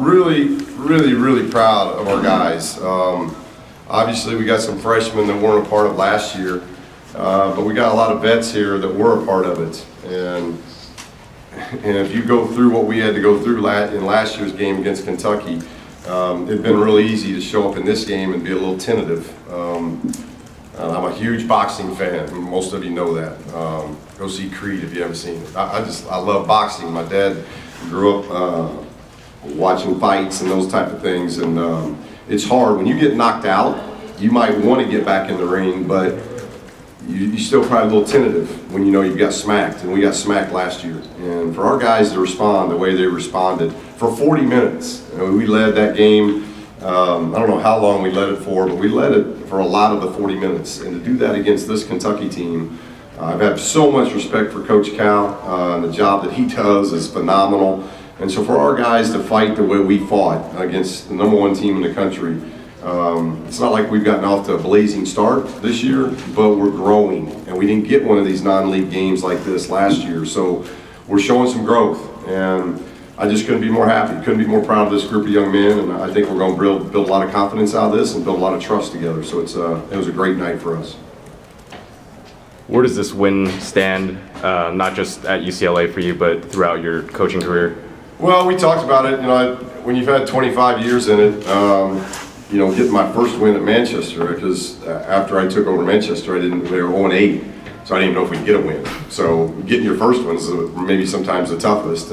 really proud of our guys. Obviously, we got some freshmen that weren't a part of last year, but we got a lot of vets here that were a part of it. And if you go through what we had to go through in last year's game against Kentucky, it'd been really easy to show up in this game and be a little tentative. I'm a huge boxing fan. Most of you know that. Go see Creed if you haven't seen it. I love boxing. My dad grew up watching fights and those type of things, and it's hard when you get knocked out. You might want to get back in the ring, but you still probably a little tentative when you know you got smacked, and we got smacked last year. And for our guys to respond the way they responded for 40 minutes, we led that game. I don't know how long we led it for, but we led it for a lot of the 40 minutes. And to do that against this Kentucky team, I've had so much respect for Coach Cal, and the job that he does is phenomenal. And so for our guys to fight the way we fought against the #1 team in the country, it's not like we've gotten off to a blazing start this year, but we're growing. And we didn't get one of these non-league games like this last year. So we're showing some growth. And I just couldn't be more happy, couldn't be more proud of this group of young men. And I think we're going to build a lot of confidence out of this and build a lot of trust together. So it was a great night for us. Where does this win stand, not just at UCLA for you, but throughout your coaching career? Well, we talked about it. When you've had 25 years in it, getting my first win at Manchester, because after I took over Manchester, they were 0-8, so I didn't even know if we'd get a win. So getting your first win is maybe sometimes the toughest.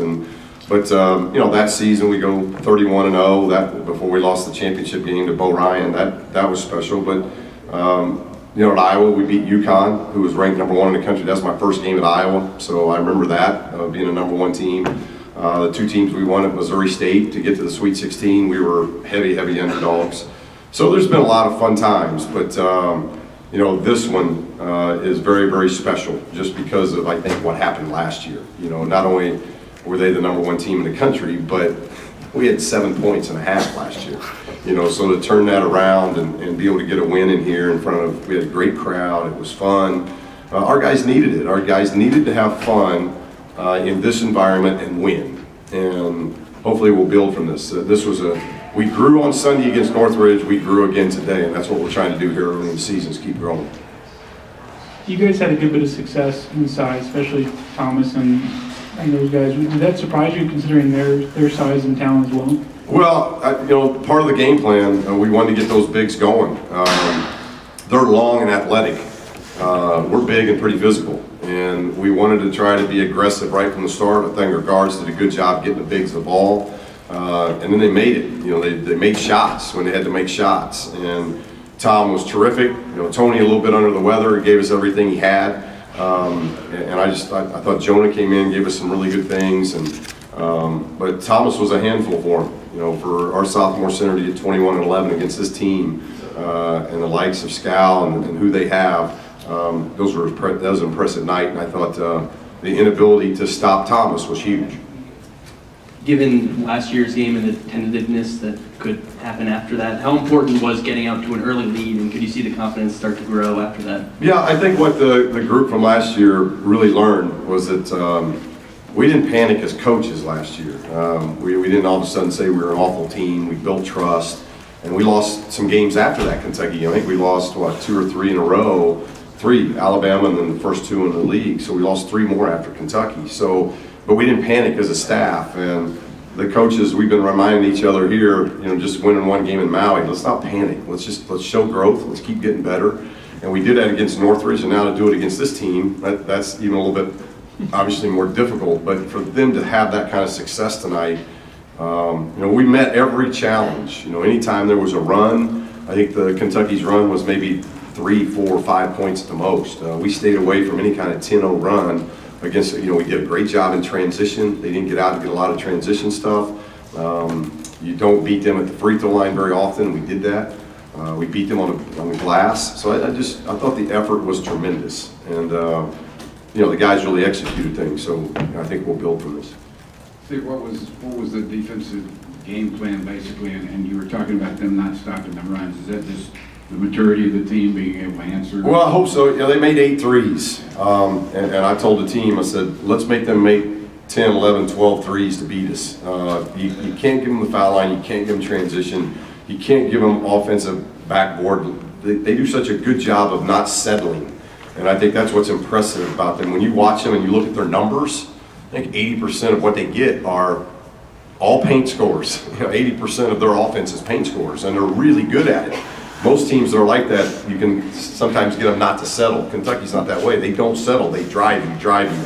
But that season we go 31-0. That before we lost the championship game to Bo Ryan, that was special. But at Iowa we beat UConn, who was ranked #1 in the country. That's my first game at Iowa, so I remember that being a #1 team. The two teams we won at Missouri State to get to the Sweet 16, we were heavy underdogs. So there's been a lot of fun times, but this one is very special just because of, I think, what happened last year. Not only were they the #1 team in the country, but we had 7 points and a half last year. So to turn that around and be able to get a win in here in front of, we had a great crowd, it was fun. Our guys needed it. Our guys needed to have fun in this environment and win. And hopefully we'll build from this. We grew on Sunday against Northridge, we grew again today, and that's what we're trying to do here early in the season, is keep growing. You guys had a good bit of success inside, especially Thomas and those guys. Did that surprise you, considering their size and talent as well? Well, part of the game plan, we wanted to get those bigs going. They're long and athletic. We're big and pretty physical, and we wanted to try to be aggressive right from the start. I think our guards did a good job getting the bigs the ball, and then they made it. They made shots when they had to make shots, and Tom was terrific. Tony a little bit under the weather. He gave us everything he had, and I thought Jonah came in, gave us some really good things, but Thomas was a handful for him. For our sophomore center to get 21 and 11 against this team, and the likes of Scal and who they have. That was an impressive night, and I thought the inability to stop Thomas was huge. Given last year's game and the tentativeness that could happen after that, how important was getting out to an early lead, and could you see the confidence start to grow after that? Yeah, I think what the group from last year really learned was that we didn't panic as coaches last year. We didn't all of a sudden say we were an awful team. We built trust, and we lost some games after that Kentucky. I think we lost, 2 or 3 in a row. 3, Alabama, and then the first 2 in the league. So we lost 3 more after Kentucky. But we didn't panic as a staff. And the coaches, we've been reminding each other here, just winning 1 game in Maui, let's not panic. Let's show growth. Let's keep getting better. And we did that against Northridge, and now to do it against this team, that's even a little bit obviously more difficult. But for them to have that kind of success tonight, we met every challenge. Anytime there was a run, I think the Kentucky's run was maybe 3, 4, 5 points at the most. We stayed away from any kind of 10-0 run against, we did a great job in transition. They didn't get out and get a lot of transition stuff. You don't beat them at the free throw line very often. We did that. We beat them on the glass. So I thought the effort was tremendous. And, the guys really executed things. So I think we'll build from this. Steve, what was the defensive game plan basically? And you were talking about them not stopping the runs. Is that just the maturity of the team being able to answer? Well, I hope so. They made 8 threes. And I told the team, I said, let's make them make 10, 11, 12 threes to beat us. You can't give them the foul line, you can't give them transition, you can't give them offensive backboard. They do such a good job of not settling. And I think that's what's impressive about them. When you watch them and you look at their numbers, I think 80% of what they get are all paint scores. 80% of their offense is paint scores, and they're really good at it. Most teams that are like that, you can sometimes get them not to settle. Kentucky's not that way. They don't settle. They drive you,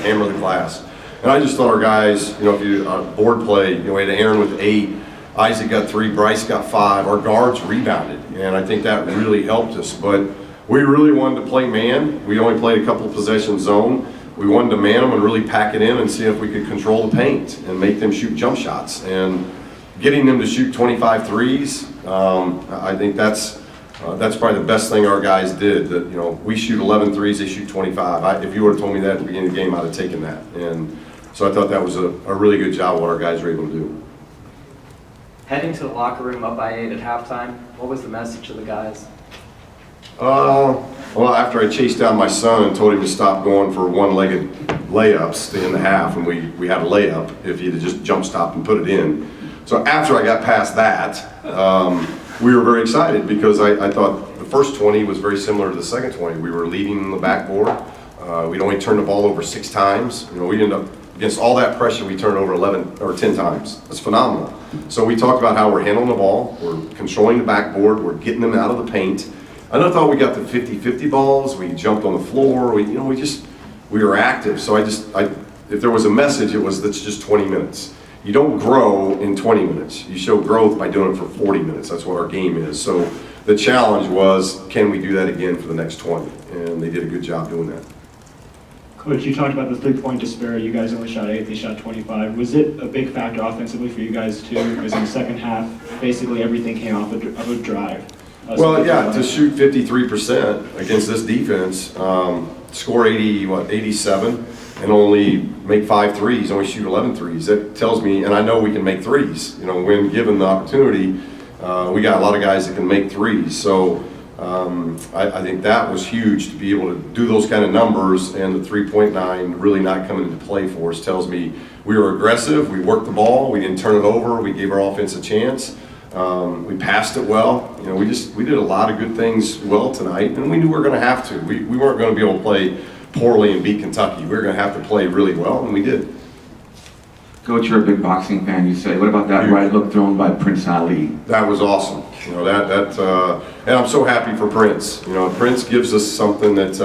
hammer the glass. And I just thought our guys, if you board play, we had Aaron with 8, Isaac got 3, Bryce got 5. Our guards rebounded, and I think that really helped us. But we really wanted to play man. We only played a couple of possession zone. We wanted to man them and really pack it in and see if we could control the paint and make them shoot jump shots. And getting them to shoot 25 threes, I think that's probably the best thing our guys did. That we shoot 11 threes, they shoot 25. If you would have told me that at the beginning of the game, I'd have taken that. And so I thought that was a really good job what our guys were able to do. Heading to the locker room up by 8 at halftime, what was the message to the guys? Well, after I chased down my son and told him to stop going for one-legged layups in the half, and we had a layup if he'd just jump stopped and put it in. So after I got past that, we were very excited because I thought the first 20 was very similar to the second 20. We were leading the backboard. We'd only turned the ball over 6 times. We ended up, against all that pressure, we turned over 11 or 10 times. That's phenomenal. So we talked about how we're handling the ball, we're controlling the backboard, we're getting them out of the paint. I thought we got the 50-50 balls, we jumped on the floor, we were active. So if there was a message, it was that's just 20 minutes. You don't grow in 20 minutes. You show growth by doing it for 40 minutes. That's what our game is. So the challenge was, can we do that again for the next 20? And they did a good job doing that. Coach, you talked about the 3-point disparity. You guys only shot 8, they shot 25. Was it a big factor offensively for you guys too? Because in the second half, basically everything came off of a drive. Well, yeah, to shoot 53% against this defense, score 87, and only make 5 threes, only shoot 11 threes. That tells me, and I know we can make threes. When given the opportunity, we got a lot of guys that can make threes. So I think that was huge to be able to do those kind of numbers, and the 3.9 really not coming into play for us tells me we were aggressive, we worked the ball, we didn't turn it over, we gave our offense a chance. We passed it well. We did a lot of good things well tonight, and we knew we were going to have to. We weren't going to be able to play poorly and beat Kentucky. We were going to have to play really well, and we did. Coach, you're a big boxing fan, you say. What about that right hook thrown by Prince Ali? That was awesome. And I'm so happy for Prince. Prince gives us something that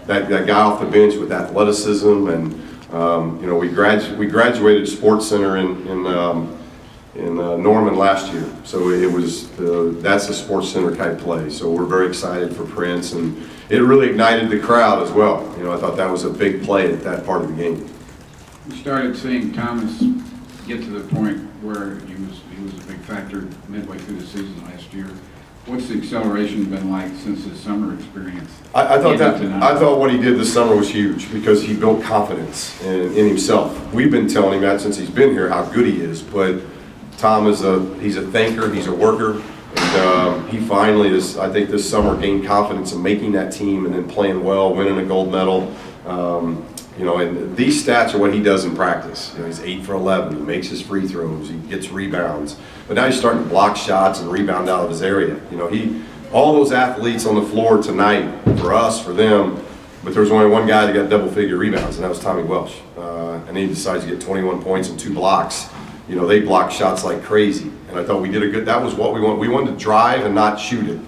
guy off the bench with athleticism, and we graduated Sports Center in Norman last year, so it was that's a Sports Center type play. So we're very excited for Prince, and it really ignited the crowd as well. I thought that was a big play at that part of the game. We started seeing Thomas get to the point where he was a big factor midway through the season last year. What's the acceleration been like since his summer experience? I thought what he did this summer was huge because he built confidence in himself. We've been telling him that since he's been here how good he is, but Tom he's a thinker, he's a worker, and he finally I think this summer gained confidence in making that team and then playing well, winning a gold medal. And these stats are what he does in practice. He's 8 for 11, he makes his free throws, he gets rebounds, but now he's starting to block shots and rebound out of his area. All those athletes on the floor tonight, for us, for them, but there was only one guy that got double-figure rebounds, and that was Tommy Welsh. And he decides to get 21 points and 2 blocks. They blocked shots like crazy, and I thought we did that was what we wanted. We wanted to drive and not shoot it.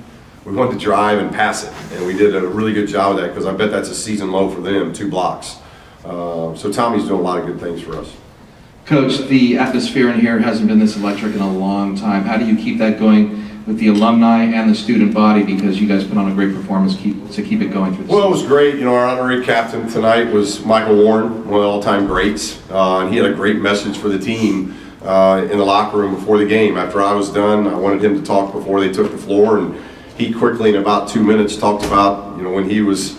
We wanted to drive and pass it, and we did a really good job of that because I bet that's a season low for them, 2 blocks. So Tommy's doing a lot of good things for us. Coach, the atmosphere in here hasn't been this electric in a long time. How do you keep that going with the alumni and the student body, because you guys put on a great performance to keep it going through the season? It was great. Our honorary captain tonight was Michael Warren, one of the all-time greats, and he had a great message for the team in the locker room before the game. After I was done, I wanted him to talk before they took the floor, and he quickly, in about 2 minutes, talked about when he was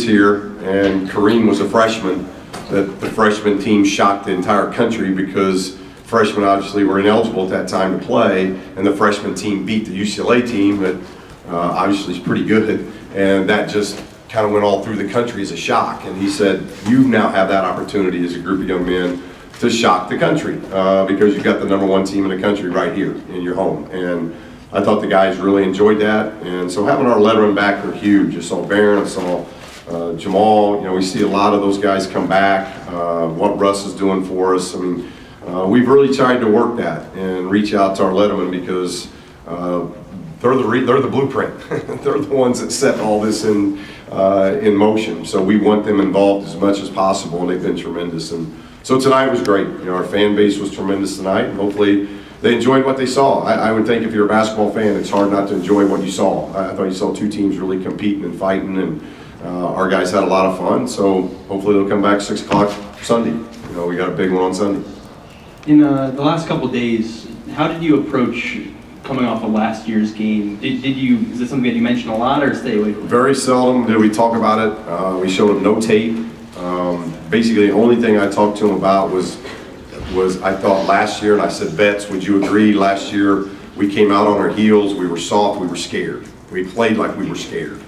here and Kareem was a freshman, that the freshman team shocked the entire country because freshmen obviously were ineligible at that time to play, and the freshman team beat the UCLA team that obviously is pretty good, and that just kind of went all through the country as a shock. And he said, you now have that opportunity as a group of young men to shock the country because you've got the #1 team in the country right here in your home. And I thought the guys really enjoyed that. And so having our lettermen back are huge. I saw Barron, I saw Jamal. You know, we see a lot of those guys come back. What Russ is doing for us. I mean, we've really tried to work that and reach out to our lettermen because they're the blueprint. They're the ones that set all this in motion. So we want them involved as much as possible, and they've been tremendous. And so tonight was great. You know, our fan base was tremendous tonight, and hopefully they enjoyed what they saw. I would think if you're a basketball fan, it's hard not to enjoy what you saw. I thought you saw two teams really competing and fighting, and our guys had a lot of fun. So hopefully they'll come back 6 o'clock Sunday. You know, we got a big one on Sunday. In the last couple days, how did you approach coming off of last year's game? Is this something that you mention a lot or stay away from it? Very seldom did we talk about it. We showed them no tape. Basically, the only thing I talked to them about was I thought last year, and I said, Betts, would you agree last year we came out on our heels, we were soft, we were scared. We played like we were scared.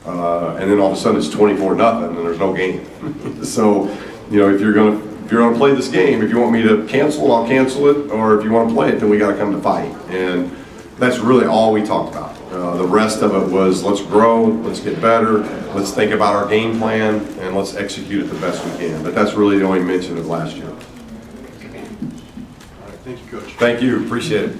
And then all of a sudden it's 24-0 and there's no game. So, you know, if you're gonna play this game, if you want me to cancel, I'll cancel it, or if you want to play it, then we got to come to fight. And that's really all we talked about. The rest of it was let's grow, let's get better, let's think about our game plan, and let's execute it the best we can. But that's really the only mention of last year. Thank you, Coach. Thank you, appreciate it.